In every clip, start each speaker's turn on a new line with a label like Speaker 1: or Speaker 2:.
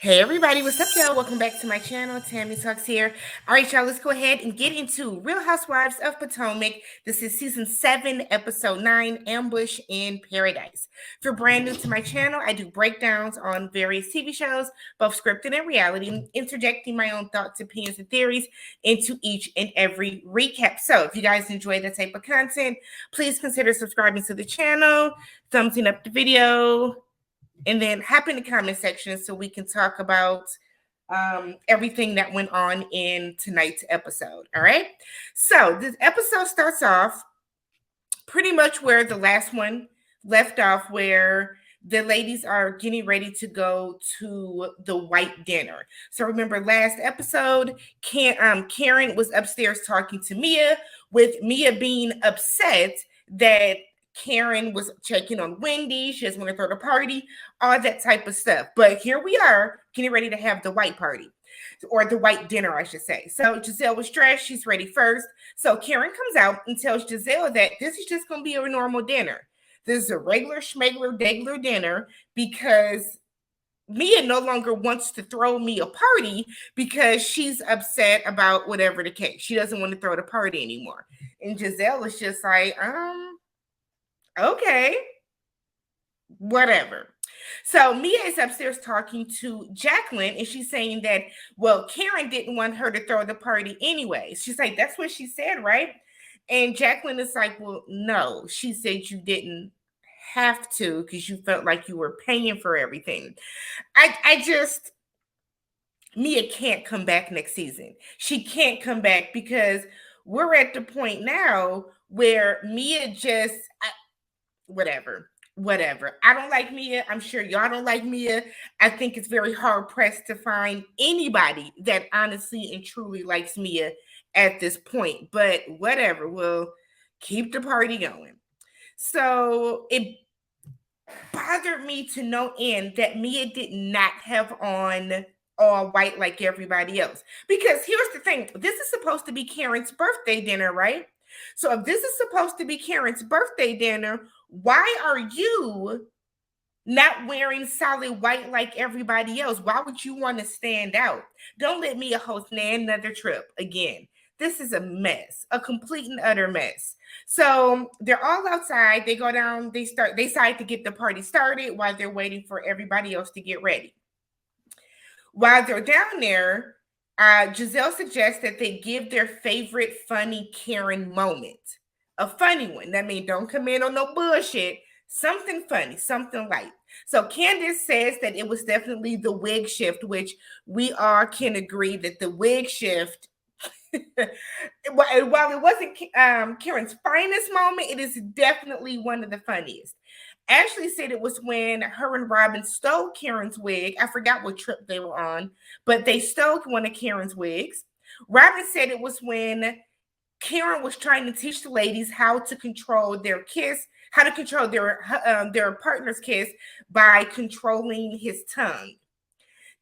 Speaker 1: Hey everybody, what's up y'all? Welcome back to my channel. TammyTalks here. All right, y'all, let's go ahead and get into Real Housewives of Potomac. This is season 7, episode 9, Ambush in Paradise. If you're brand new to my channel, I do breakdowns on various TV shows, both scripted and reality, interjecting my own thoughts, opinions, and theories into each and every recap. So if you guys enjoy that type of content, please consider subscribing to the channel, thumbsing up the video, and then hop in the comment section so we can talk about everything that went on in tonight's episode. All right. So this episode starts off pretty much where the last one left off, where the ladies are getting ready to go to the white dinner. So remember last episode, Karen was upstairs talking to Mia, with Mia being upset that Karen was checking on Wendy. She doesn't want to throw the party, all that type of stuff. But here we are getting ready to have the white party, or the white dinner, I should say. So Giselle was dressed. She's ready first. So Karen comes out and tells Giselle that this is just going to be a normal dinner. This is a regular schmegler, degler dinner because Mia no longer wants to throw me a party because she's upset about whatever the case. She doesn't want to throw the party anymore. And Giselle is just like, okay, whatever. So Mia is upstairs talking to Jacqueline, and she's saying that, well, Karen didn't want her to throw the party anyway. She's like, that's what she said, right? And Jacqueline is like, well, no, she said you didn't have to because you felt like you were paying for everything. Mia can't come back next season. She can't come back because we're at the point now where Mia just, whatever. I don't like Mia. I'm sure y'all don't like Mia. I think it's very hard pressed to find anybody that honestly and truly likes Mia at this point. But whatever, we'll keep the party going. So it bothered me to no end that Mia did not have on all white like everybody else. Because here's the thing, this is supposed to be Karen's birthday dinner, right? So if this is supposed to be Karen's birthday dinner, why are you not wearing solid white like everybody else? Why would you want to stand out? Don't let Mia host another trip again. This is a mess, a complete and utter mess. So they're all outside. They go down, they decide to get the party started while they're waiting for everybody else to get ready. While they're down there, Giselle suggests that they give their favorite funny Karen moment. A funny one. That means don't come in on no bullshit. Something funny, something light. So Candace says that it was definitely the wig shift, which we all can agree that the wig shift, while it wasn't Karen's finest moment, it is definitely one of the funniest. Ashley said it was when her and Robin stole Karen's wig. I forgot what trip they were on, but they stole one of Karen's wigs. Robin said it was when Karen was trying to teach the ladies how to control their kiss, how to control their partner's kiss by controlling his tongue.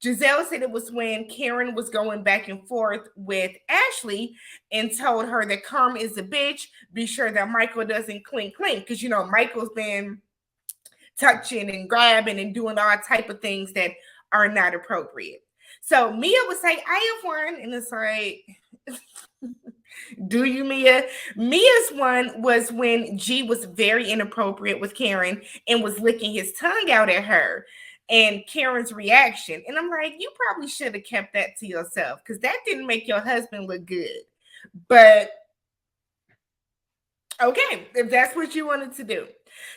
Speaker 1: Giselle said it was when Karen was going back and forth with Ashley and told her that Karma is a bitch. Be sure that Michael doesn't clink because Michael's been touching and grabbing and doing all type of things that are not appropriate. So Mia would say, I have one. And it's like, do you, Mia? Mia's one was when G was very inappropriate with Karen and was licking his tongue out at her. And Karen's reaction. And I'm like, you probably should have kept that to yourself because that didn't make your husband look good. But okay, if that's what you wanted to do.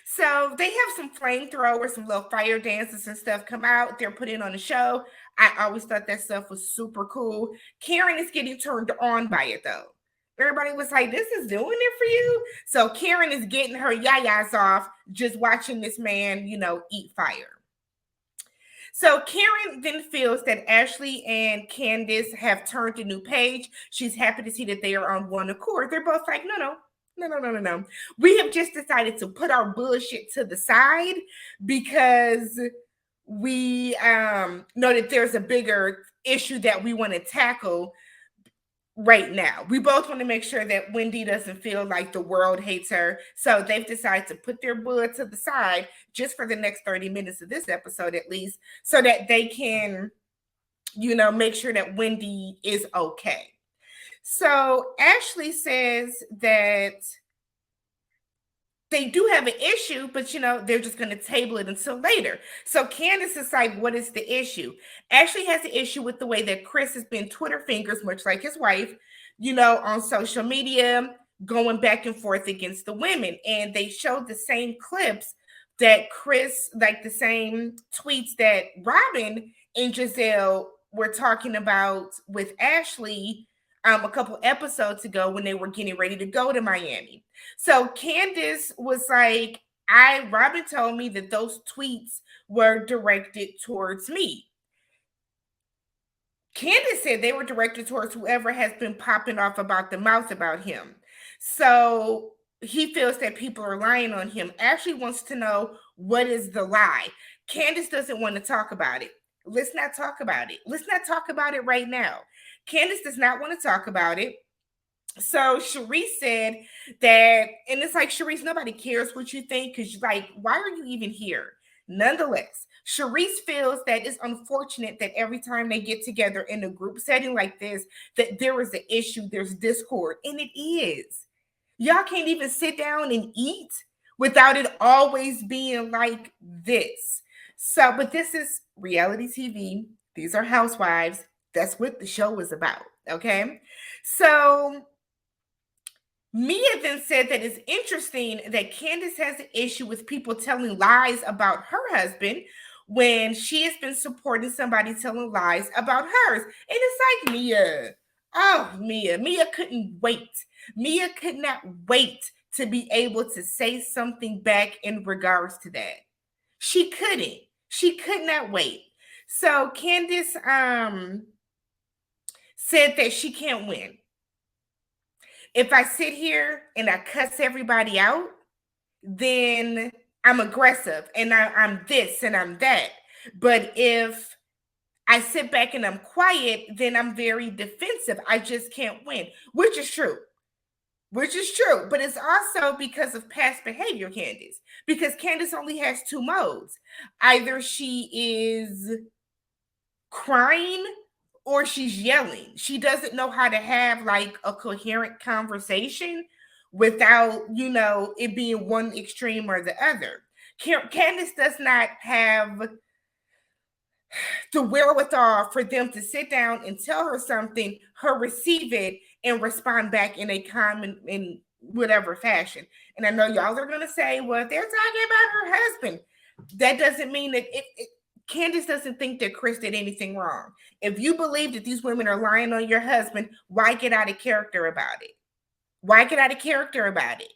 Speaker 1: So they have some flamethrowers, some little fire dances and stuff come out. They're putting on the show. I always thought that stuff was super cool. Karen is getting turned on by it though. Everybody was like, this is doing it for you. So Karen is getting her yayas off just watching this man, eat fire. So Karen then feels that Ashley and Candace have turned a new page. She's happy to see that they are on one accord. They're both like, no. We have just decided to put our bullshit to the side because we know that there's a bigger issue that we want to tackle right now. We both want to make sure that Wendy doesn't feel like the world hates her. So they've decided to put their blood to the side just for the next 30 minutes of this episode, at least, so that they can make sure that Wendy is okay. So Ashley says that they do have an issue, but they're just going to table it until later. So Candace is like, what is the issue? Ashley has an issue with the way that Chris has been Twitter fingers, much like his wife, on social media, going back and forth against the women. And they showed the same clips that Chris, like the same tweets that Robin and Giselle were talking about with Ashley a couple episodes ago when they were getting ready to go to Miami. So Candace was like, Robin told me that those tweets were directed towards me. Candace said they were directed towards whoever has been popping off about the mouth about him. So he feels that people are lying on him. Ashley wants to know, what is the lie? Candace doesn't want to talk about it. Let's not talk about it. Let's not talk about it right now. Candace does not want to talk about it. So Sharice said that, and it's like, Sharice, nobody cares what you think, because like, why are you even here? Nonetheless, Sharice feels that it's unfortunate that every time they get together in a group setting like this, that there is an issue, there's discord, and it is. Y'all can't even sit down and eat without it always being like this. So, but this is reality TV. These are housewives. That's what the show is about, okay? So Mia then said that it's interesting that Candace has an issue with people telling lies about her husband when she has been supporting somebody telling lies about hers. And it's like, Mia, Mia couldn't wait. Mia could not wait to be able to say something back in regards to that. She couldn't. She could not wait. So Candace said that she can't win. If I sit here and I cuss everybody out, then I'm aggressive and I'm this and I'm that. But if I sit back and I'm quiet, then I'm very defensive. I just can't win, which is true. Which is true, but it's also because of past behavior, Candace. Because Candace only has two modes. Either she is crying or she's yelling. She doesn't know how to have like a coherent conversation without, it being one extreme or the other. Candace does not have the wherewithal for them to sit down and tell her something, her receive it, and respond back in a calm and in whatever fashion. And I know y'all are going to say, well, they're talking about her husband. That doesn't mean that Candace doesn't think that Chris did anything wrong. If you believe that these women are lying on your husband, why get out of character about it? Why get out of character about it?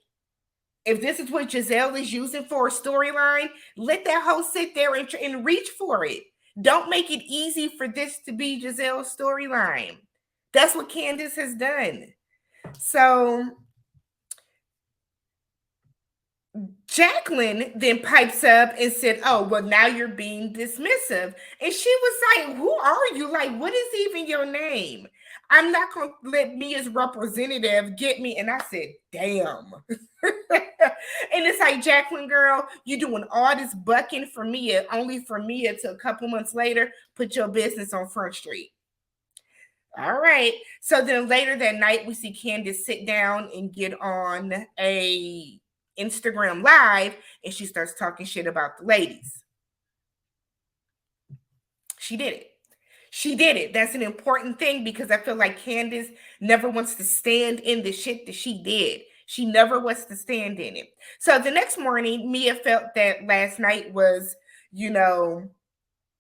Speaker 1: If this is what Giselle is using for a storyline, let that hoe sit there and reach for it. Don't make it easy for this to be Giselle's storyline. That's what Candace has done. So Jacqueline then pipes up and said, oh, well, now you're being dismissive. And she was like, who are you? Like, what is even your name? I'm not going to let me as representative get me. And I said, damn. And it's like, Jacqueline, girl, you doing all this bucking for Mia, only for Mia to a couple months later put your business on Front Street. All right. So then later that night, we see Candace sit down and get on a Instagram live, and she starts talking shit about the ladies. She did it. She did it. That's an important thing, because I feel like Candace never wants to stand in the shit that she did. She never wants to stand in it. So the next morning, Mia felt that last night was,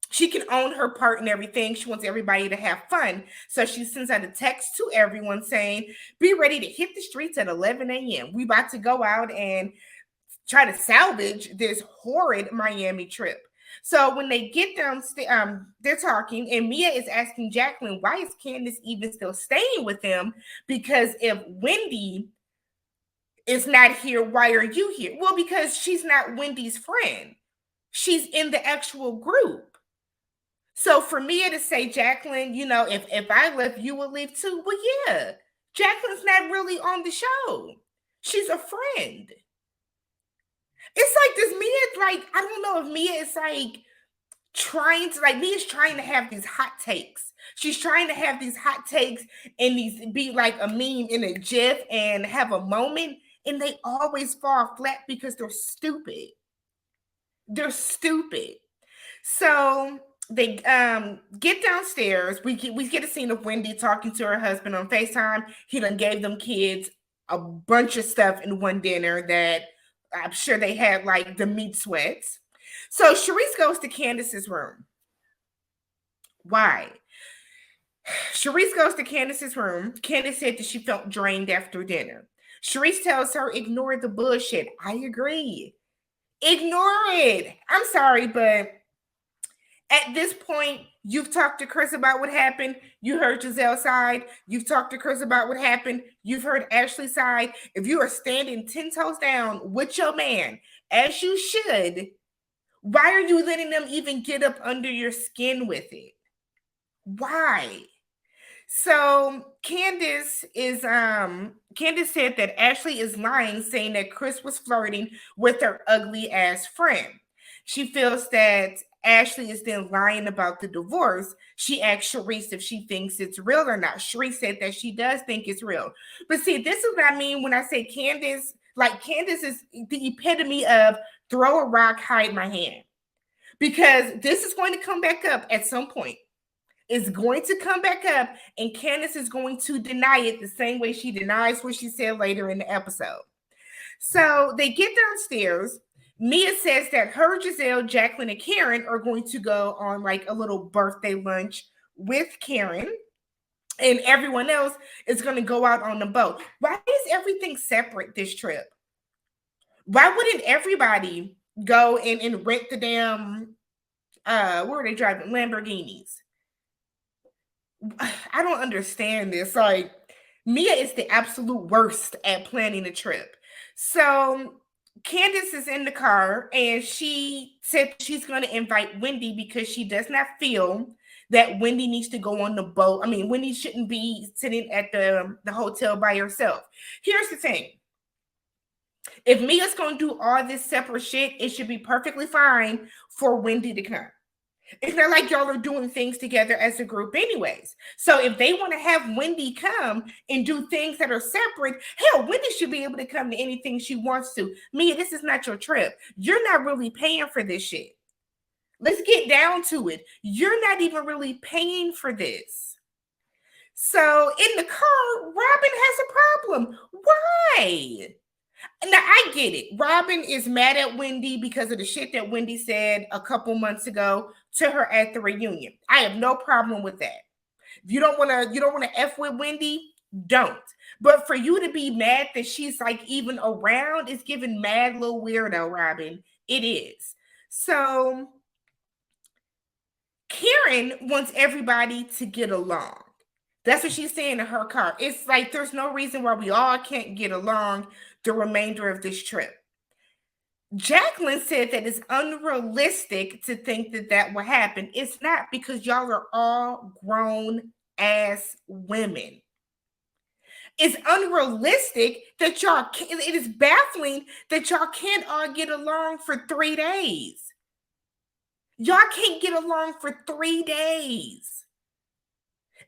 Speaker 1: she can own her part and everything. She wants everybody to have fun. So she sends out a text to everyone saying, be ready to hit the streets at 11 a.m. We about to go out and try to salvage this horrid Miami trip. So when they get them, they're talking, and Mia is asking Jacqueline, why is Candace even still staying with them? Because if Wendy is not here, why are you here? Well, because she's not Wendy's friend. She's in the actual group. So for Mia to say, Jacqueline, if I left, you would leave too. Well, yeah, Jacqueline's not really on the show. She's a friend. It's like this Mia, like, I don't know if Mia is like Mia's trying to have these hot takes. She's trying to have these hot takes and these be like a meme in a GIF and have a moment, and they always fall flat because they're stupid. They're stupid. So they get downstairs. We get a scene of Wendy talking to her husband on FaceTime. He done gave them kids a bunch of stuff in one dinner that I'm sure they had like the meat sweats. So Sharice goes to Candace's room. Why? Sharice goes to Candace's room. Candace said that she felt drained after dinner. Sharice tells her, ignore the bullshit. I agree. Ignore it. I'm sorry, but at this point, you've talked to Chris about what happened. You heard Giselle's side. You've talked to Chris about what happened. You've heard Ashley's side. If you are standing 10 toes down with your man, as you should, why are you letting them even get up under your skin with it? Why? So Candace said that Ashley is lying, saying that Chris was flirting with her ugly ass friend. She feels that Ashley is then lying about the divorce. She asked Sharice if she thinks it's real or not. Sharice said that she does think it's real. But see, this is what I mean when I say Candace. Like, Candace is the epitome of throw a rock, hide my hand. Because this is going to come back up at some point. It's going to come back up, and Candace is going to deny it the same way she denies what she said later in the episode. So they get downstairs. Mia says that her, Giselle, Jacqueline, and Karen are going to go on like a little birthday lunch with Karen, and everyone else is going to go out on the boat. Why is everything separate this trip? Why wouldn't everybody go and rent the damn, where are they driving? Lamborghinis. I don't understand this. Like, Mia is the absolute worst at planning a trip. So Candace is in the car and she said she's going to invite Wendy because she does not feel that Wendy needs to go on the boat. I mean, Wendy shouldn't be sitting at the hotel by herself. Here's the thing. If Mia's going to do all this separate shit, it should be perfectly fine for Wendy to come. It's not like y'all are doing things together as a group anyways. So if they want to have Wendy come and do things that are separate, hell, Wendy should be able to come to anything she wants to. Mia, this is not your trip. You're not really paying for this shit. Let's get down to it. You're not even really paying for this. So in the car, Robin has a problem. Why? Now, I get it. Robin is mad at Wendy because of the shit that Wendy said a couple months ago to her at the reunion. I have no problem with that. If you don't want to F with Wendy, don't. But for you to be mad that she's like even around is giving mad little weirdo, Robin. It is. So Karen wants everybody to get along. That's what she's saying in her car. It's like there's no reason why we all can't get along the remainder of this trip. Jacqueline said that it's unrealistic to think that that will happen. It's not, because y'all are all grown ass women. It's unrealistic that it is baffling that y'all can't all get along for 3 days. Y'all can't get along for 3 days.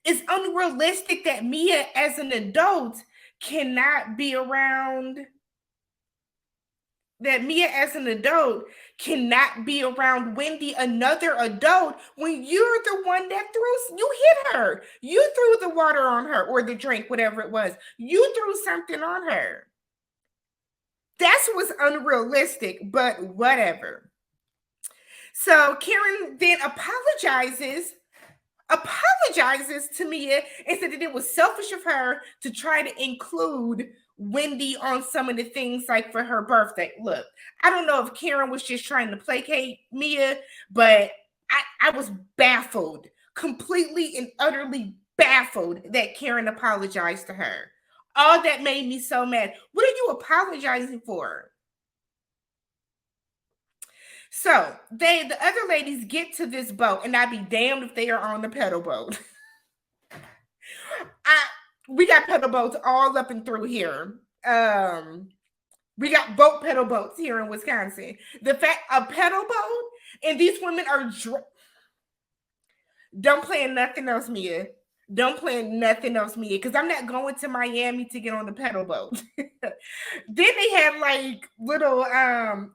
Speaker 1: It's unrealistic that Mia as an adult cannot be around, Wendy, another adult, when you're the one that you hit her. You threw the water on her, or the drink, whatever it was. You threw something on her. That's what's unrealistic, but whatever. So Karen then apologizes to Mia and said that it was selfish of her to try to include Wendy on some of the things like for her birthday. Look, I don't know if Karen was just trying to placate Mia, but I was baffled, completely and utterly baffled that Karen apologized to her. All that made me so mad. What are you apologizing for? So the other ladies get to this boat, and I'd be damned if they are on the pedal boat. We got pedal boats all up and through here. We got pedal boats here in Wisconsin. The fact a pedal boat, and these women are Don't plan nothing else, Mia. Don't plan nothing else, Mia, because I'm not going to Miami to get on the pedal boat. Then they have like little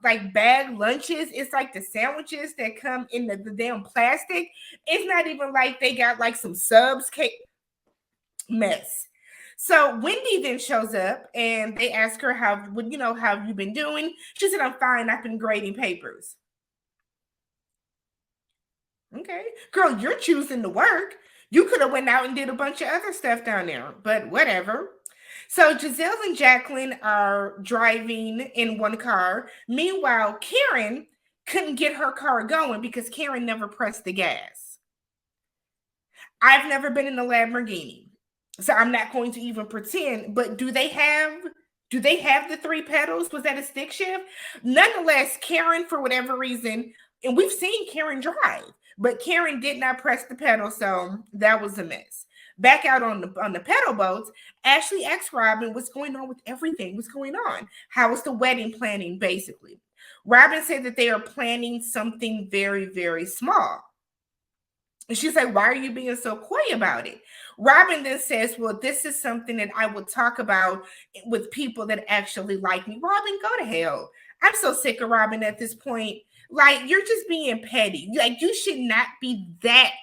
Speaker 1: like bag lunches. It's like the sandwiches that come in the damn plastic. It's not even like they got like some subs cake mess. So Wendy then shows up and they ask her how have you been doing? She said, I'm fine. I've been grading papers. Okay. Girl, you're choosing to work. You could have went out and did a bunch of other stuff down there, but whatever. So Giselle and Jacqueline are driving in one car. Meanwhile, Karen couldn't get her car going because Karen never pressed the gas. I've never been in a Lamborghini, so I'm not going to even pretend, but do they have the three pedals? Was that a stick shift? Nonetheless, Karen, for whatever reason, and we've seen Karen drive, but Karen did not press the pedal, so that was a mess. Back out on the pedal boats, Ashley asked Robin what's going on with everything. What's going on? How is the wedding planning, basically? Robin said that they are planning something very, very small. And she's like, why are you being so coy about it? Robin then says, well, this is something that I will talk about with people that actually like me. Robin, go to hell. I'm so sick of Robin at this point. Like, you're just being petty. Like, you should not be that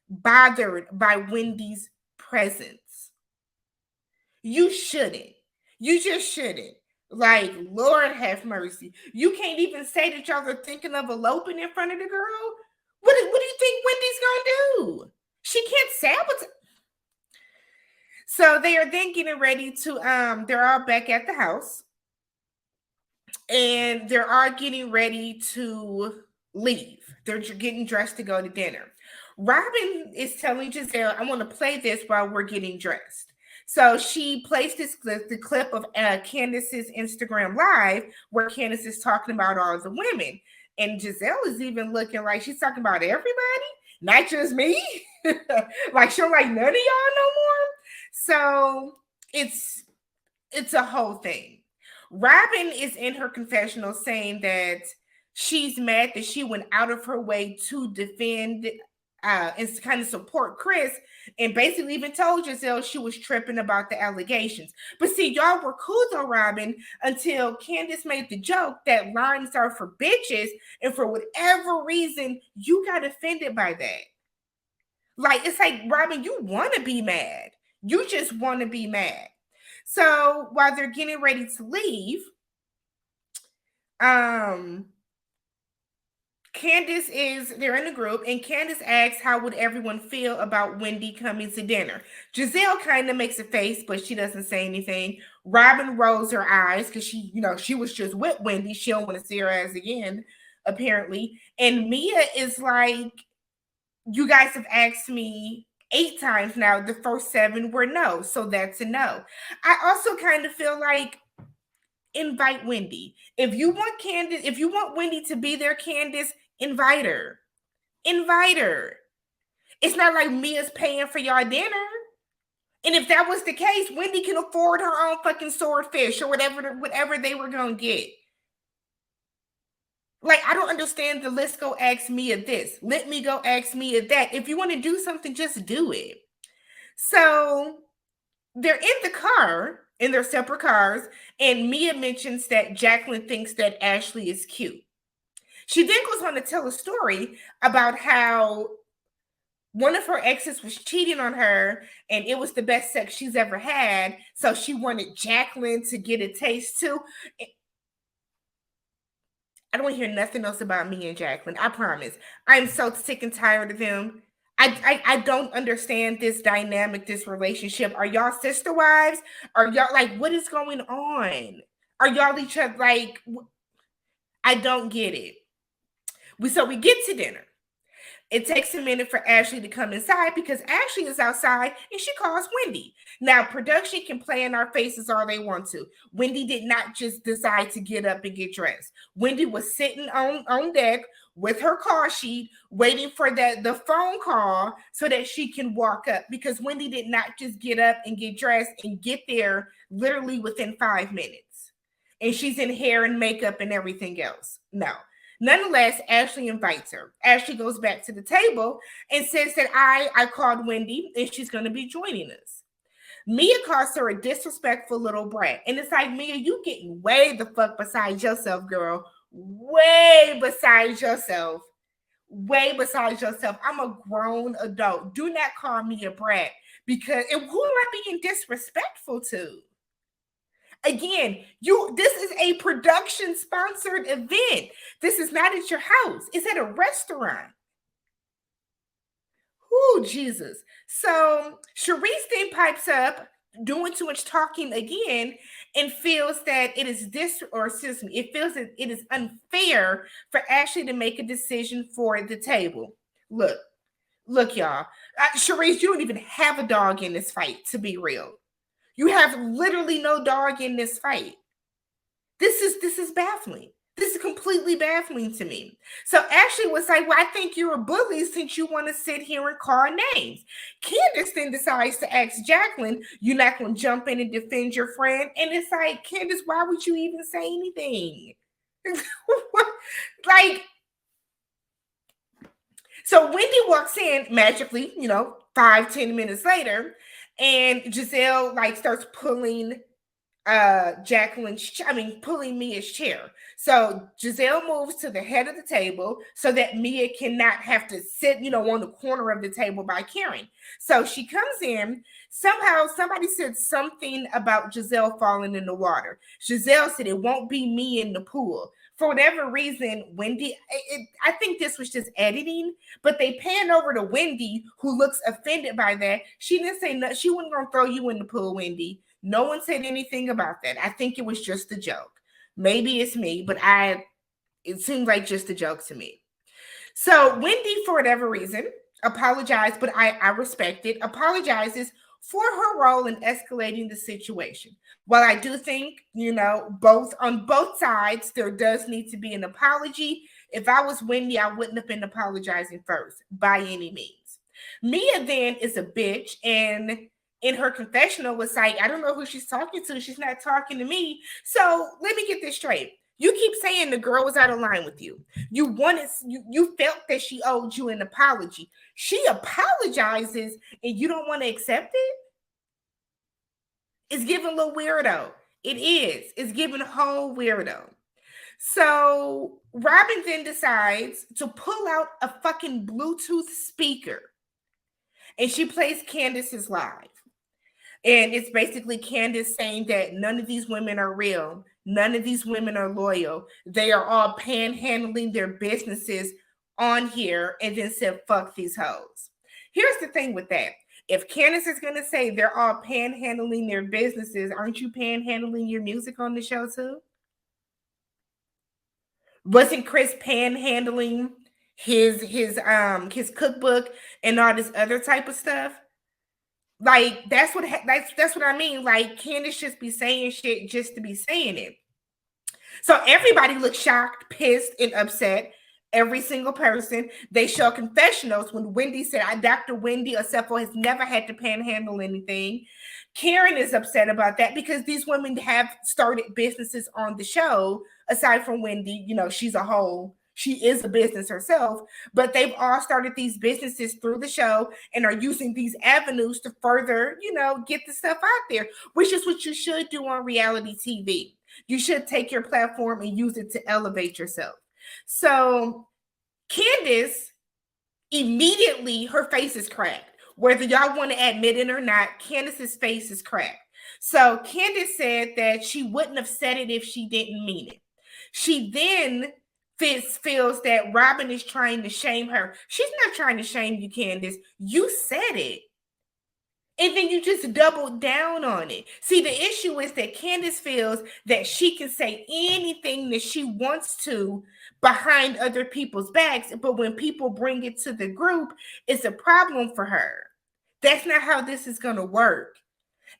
Speaker 1: bothered by Wendy's presence. You shouldn't. You just shouldn't. Like, Lord have mercy. You can't even say that y'all are thinking of eloping in front of the girl. What do you think Wendy's gonna do? She can't sabotage. So they are then getting ready to they're all back at the house and they're all getting ready to leave. They're getting dressed to go to dinner. Robin is telling Giselle, I want to play this while we're getting dressed. So she plays the clip of Candace's Instagram Live where Candace is talking about all the women. And Giselle is even looking like she's talking about everybody, not just me. Like she'll like none of y'all no more. So it's a whole thing. Robin is in her confessional saying that she's mad that she went out of her way to defend and kind of support Chris, and basically even told Giselle she was tripping about the allegations. But see, y'all were cool though, Robin, until Candace made the joke that limes are for bitches, and for whatever reason, you got offended by that. Like, it's like, Robin, you want to be mad. You just want to be mad. So while they're getting ready to leave, they're in a group, and Candace asks how would everyone feel about Wendy coming to dinner. Giselle kind of makes a face, but she doesn't say anything. Robin rolls her eyes because she was just with Wendy. She don't want to see her ass again, apparently. And Mia is like, you guys have asked me 8 times now. The first 7 were no, so that's a no. I also kind of feel like, invite Wendy. If you want Wendy to be there, Candace, invite her. Invite her. It's not like Mia's paying for y'all dinner. And if that was the case, Wendy can afford her own fucking swordfish or whatever they were gonna get. Like, I don't understand the let's go ask Mia this. Let me go ask Mia that. If you want to do something, just do it. So they're in the car, in their separate cars, and Mia mentions that Jacqueline thinks that Ashley is cute. She then goes on to tell a story about how one of her exes was cheating on her and it was the best sex she's ever had. So she wanted Jacqueline to get a taste too. I don't want to hear nothing else about me and Jacqueline. I promise. I'm so sick and tired of them. I don't understand this dynamic, this relationship. Are y'all sister wives? Are y'all like, what is going on? Are y'all each other like, I don't get it. So we get to dinner. It takes a minute for Ashley to come inside because Ashley is outside and she calls Wendy. Now, production can play in our faces all they want to. Wendy did not just decide to get up and get dressed. Wendy was sitting on deck with her call sheet, waiting for the phone call so that she can walk up, because Wendy did not just get up and get dressed and get there literally within 5 minutes. And she's in hair and makeup and everything else. No. Nonetheless, Ashley invites her. Ashley goes back to the table and says that I called Wendy and she's going to be joining us. Mia calls her a disrespectful little brat. And it's like, Mia, you getting way the fuck beside yourself, girl. Way beside yourself. Way besides yourself. I'm a grown adult. Do not call me a brat because who am I being disrespectful to? Again, this is a production sponsored event. This is not at your house. It's at a restaurant. Oh, Jesus. So Sharice then pipes up, doing too much talking again, and feels that it feels that it is unfair for Ashley to make a decision for the table. Look, y'all. Sharice, you don't even have a dog in this fight, to be real. You have literally no dog in this fight. This is baffling. This is completely baffling to me. So Ashley was like, well, I think you're a bully since you want to sit here and call names. Candace then decides to ask Jacqueline, you're not going to jump in and defend your friend? And it's like, Candace, why would you even say anything? So Wendy walks in magically, 5-10 minutes later, and Giselle starts pulling pulling Mia's chair. So Giselle moves to the head of the table so that Mia cannot have to sit, on the corner of the table by Karen. So she comes in. Somehow somebody said something about Giselle falling in the water. Giselle said it won't be me in the pool. For whatever reason, Wendy, I think this was just editing, but they pan over to Wendy, who looks offended by that. She didn't say no, she wasn't going to throw you in the pool, Wendy. No one said anything about that. I think it was just a joke. Maybe it's me, but it seems like just a joke to me. So Wendy, for whatever reason, apologized, but I respect it, apologizes for her role in escalating the situation. While I do think, on both sides, there does need to be an apology. If I was Wendy, I wouldn't have been apologizing first by any means. Mia then is a bitch, and in her confessional was like, I don't know who she's talking to. She's not talking to me. So let me get this straight. You keep saying the girl was out of line with you. You felt that she owed you an apology. She apologizes and you don't want to accept it? It's giving a little weirdo. It is. It's giving a whole weirdo. So Robin then decides to pull out a fucking Bluetooth speaker. And she plays Candace's live. And it's basically Candace saying that none of these women are real. None of these women are loyal. They are all panhandling their businesses on here and then said, fuck these hoes. Here's the thing with that. If Candace is going to say they're all panhandling their businesses, aren't you panhandling your music on the show too? Wasn't Chris panhandling his cookbook and all this other type of stuff? That's what I mean. Candace just be saying shit just to be saying it. So everybody looks shocked, pissed, and upset. Every single person. They show confessionals when Wendy said, Dr. Wendy Osefo has never had to panhandle anything. Karen is upset about that because these women have started businesses on the show. Aside from Wendy, she's a whole. She is a business herself, but they've all started these businesses through the show and are using these avenues to further, get the stuff out there, which is what you should do on reality TV. You should take your platform and use it to elevate yourself. So Candace, immediately, her face is cracked. Whether y'all want to admit it or not, Candace's face is cracked. So Candace said that she wouldn't have said it if she didn't mean it. She then feels that Robin is trying to shame her. She's not trying to shame you, Candace. You said it. And then you just doubled down on it. See, the issue is that Candace feels that she can say anything that she wants to behind other people's backs, but when people bring it to the group, it's a problem for her. That's not how this is going to work.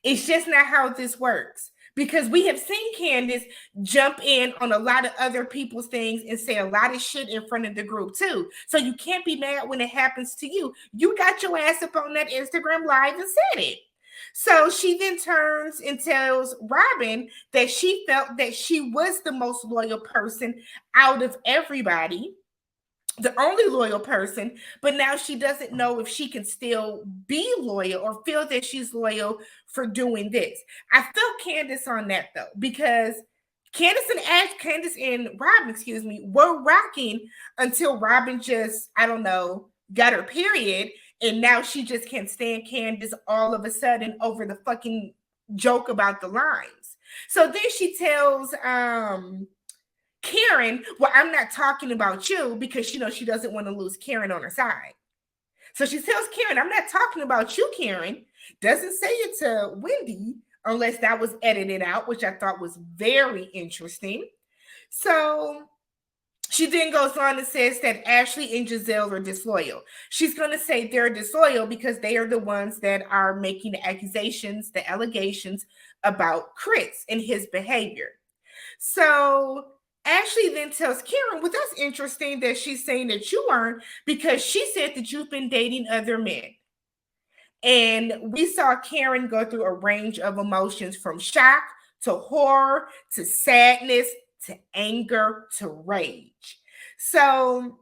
Speaker 1: It's just not how this works. Because we have seen Candace jump in on a lot of other people's things and say a lot of shit in front of the group too. So you can't be mad when it happens to you. You got your ass up on that Instagram live and said it. So she then turns and tells Robin that she felt that she was the most loyal person out of everybody, the only loyal person, but now she doesn't know if she can still be loyal or feel that she's loyal for doing this. I felt Candace on that though, because Candace and Robin, excuse me, were rocking until Robin just, I don't know, got her period, and now she just can't stand Candace all of a sudden over the fucking joke about the lines. So then she tells Karen, well, I'm not talking about you, because she knows she doesn't want to lose Karen on her side. So she tells Karen, I'm not talking about you, Karen. Doesn't say it to Wendy unless that was edited out, which I thought was very interesting. So she then goes on and says that Ashley and Giselle are disloyal. She's going to say they're disloyal because they are the ones that are making the accusations, the allegations about Chris and his behavior. So Ashley then tells Karen, well, that's interesting that she's saying that you aren't, because she said that you've been dating other men. And we saw Karen go through a range of emotions from shock to horror to sadness to anger to rage. So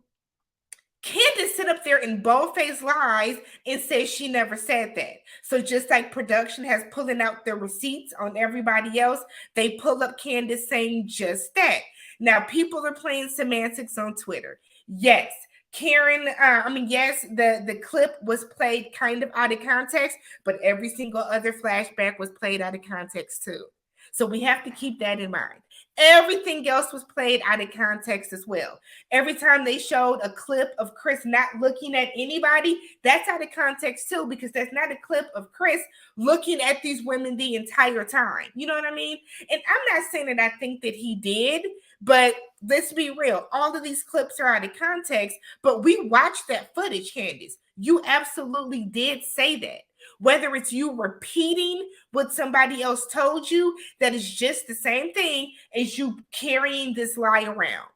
Speaker 1: Candace sit up there and bold-faced lies and says she never said that. So just like production has pulling out their receipts on everybody else, they pull up Candace saying just that. Now, people are playing semantics on Twitter. Yes, the clip was played kind of out of context, but every single other flashback was played out of context too. So we have to keep that in mind. Everything else was played out of context as well. Every time they showed a clip of Chris not looking at anybody, that's out of context too, because that's not a clip of Chris looking at these women the entire time. You know what I mean? And I'm not saying that I think that he did, but let's be real. All of these clips are out of context, but we watched that footage, Candace. You absolutely did say that. Whether it's you repeating what somebody else told you, that is just the same thing as you carrying this lie around.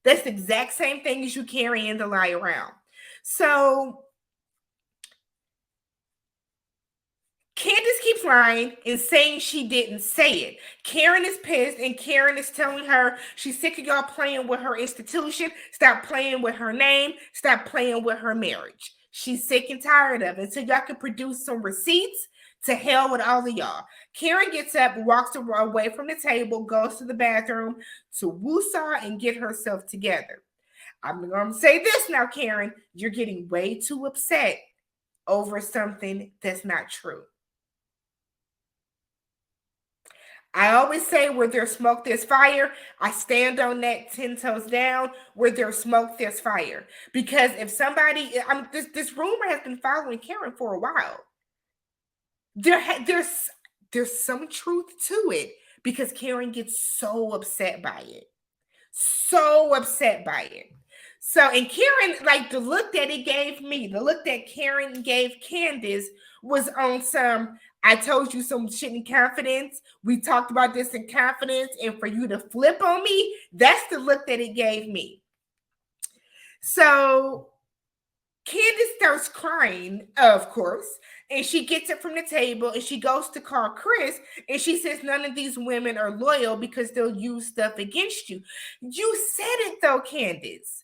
Speaker 1: That's the exact same thing as you carrying the lie around. So Candace keeps lying and saying she didn't say it. Karen is pissed, and Karen is telling her she's sick of y'all playing with her institution. Stop playing with her name. Stop playing with her marriage. She's sick and tired of it. So y'all can produce some receipts. To hell with all of y'all. Karen gets up, walks away from the table, goes to the bathroom to woosah and get herself together. I'm going to say this now, Karen. You're getting way too upset over something that's not true. I always say where there's smoke, there's fire. I stand on that 10 toes down. Where there's smoke, there's fire. Because if somebody, this rumor has been following Karen for a while. There's some truth to it, because Karen gets so upset by it. So upset by it. So, and Karen, like the look that it gave me, the look that Karen gave Candace was on some, I told you some shit in confidence. We talked about this in confidence, and for you to flip on me, that's the look that it gave me. So Candace starts crying, of course, and she gets it from the table and she goes to call Chris, and she says none of these women are loyal because they'll use stuff against you. You said it though, Candace.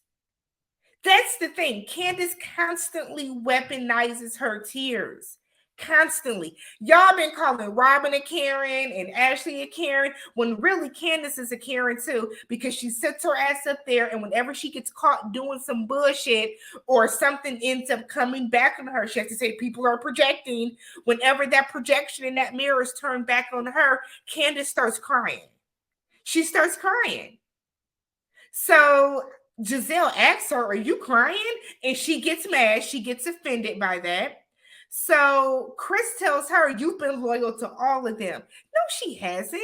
Speaker 1: That's the thing. Candace constantly weaponizes her tears. Constantly. Y'all been calling Robin a Karen and Ashley a Karen, when really Candace is a Karen too, because she sits her ass up there, and whenever she gets caught doing some bullshit or something ends up coming back on her, she has to say people are projecting. Whenever that projection in that mirror is turned back on her, Candace starts crying. She starts crying. So Giselle asks her, are you crying? And she gets mad. She gets offended by that. So Chris tells her, you've been loyal to all of them. No, she hasn't.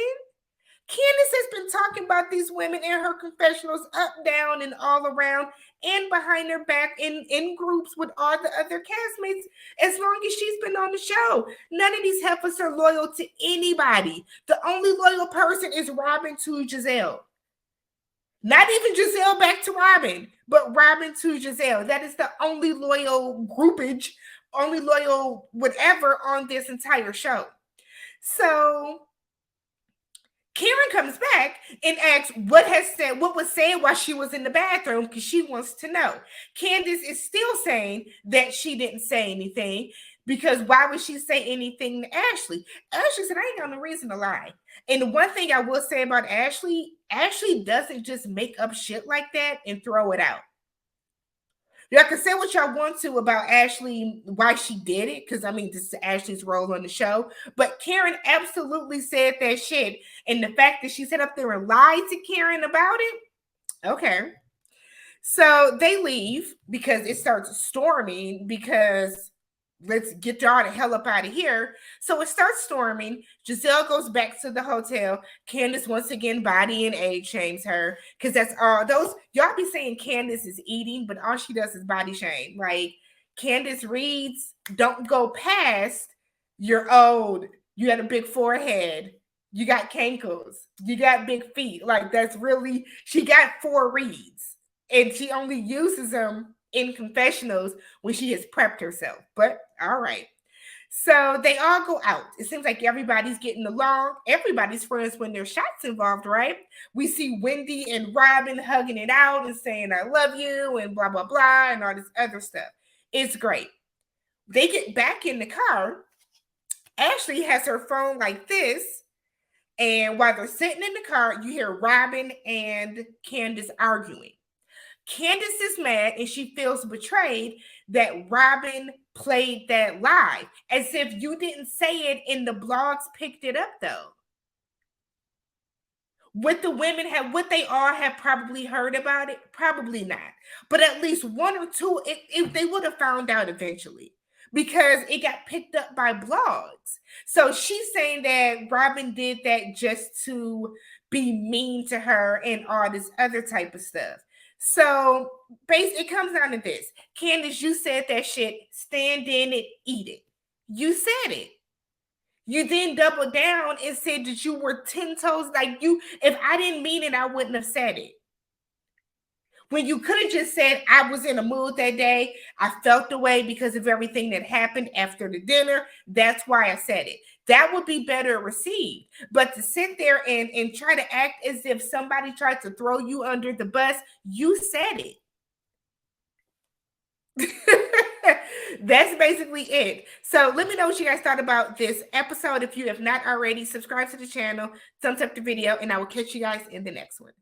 Speaker 1: Candace has been talking about these women in her confessionals, up, down, and all around, and behind their back in groups with all the other castmates as long as she's been on the show. None of these heifers are loyal to anybody. The only loyal person is Robin to Giselle. Not even Giselle back to Robin, but Robin to Giselle. That is the only loyal groupage only loyal whatever on this entire show. So Karen comes back and asks what was said while she was in the bathroom, because she wants to know. Candace is still saying that she didn't say anything, because why would she say anything to Ashley? Ashley said, I ain't got no reason to lie. And the one thing I will say about Ashley doesn't just make up shit like that and throw it out. Y'all can say what y'all want to about Ashley, why she did it, because I mean, this is Ashley's role on the show. But Karen absolutely said that shit. And the fact that she sat up there and lied to Karen about it, okay. So they leave because it starts storming, because let's get y'all the hell up out of here. So it starts storming. Giselle goes back to the hotel. Candace once again body and age shames her, because that's all those y'all be saying Candace is eating, but all she does is body shame. Like, Candace reads, don't go past, you're old, you had a big forehead, you got cankles, you got big feet. Like, that's really, she got 4 reads, and she only uses them in confessionals when she has prepped herself. But all right. So they all go out. It seems like everybody's getting along. Everybody's friends when there's shots involved, right? We see Wendy and Robin hugging it out and saying, I love you, and blah, blah, blah, and all this other stuff. It's great. They get back in the car. Ashley has her phone like this. And while they're sitting in the car, you hear Robin and Candace arguing. Candace is mad and she feels betrayed that Robin played that lie, as if you didn't say it and the blogs picked it up though. Would the women would they all have probably heard about it? Probably not. But at least 1 or 2, if they would have found out eventually, because it got picked up by blogs. So she's saying that Robin did that just to be mean to her and all this other type of stuff. So it comes down to this. Candace, you said that shit, stand in it, eat it. You said it. You then doubled down and said that you were 10 toes. Like, if I didn't mean it, I wouldn't have said it. When you could have just said, I was in a mood that day, I felt the way because of everything that happened after the dinner, that's why I said it. That would be better received. But to sit there and try to act as if somebody tried to throw you under the bus, you said it. That's basically it. So let me know what you guys thought about this episode. If you have not already, subscribe to the channel, thumbs up the video, and I will catch you guys in the next one.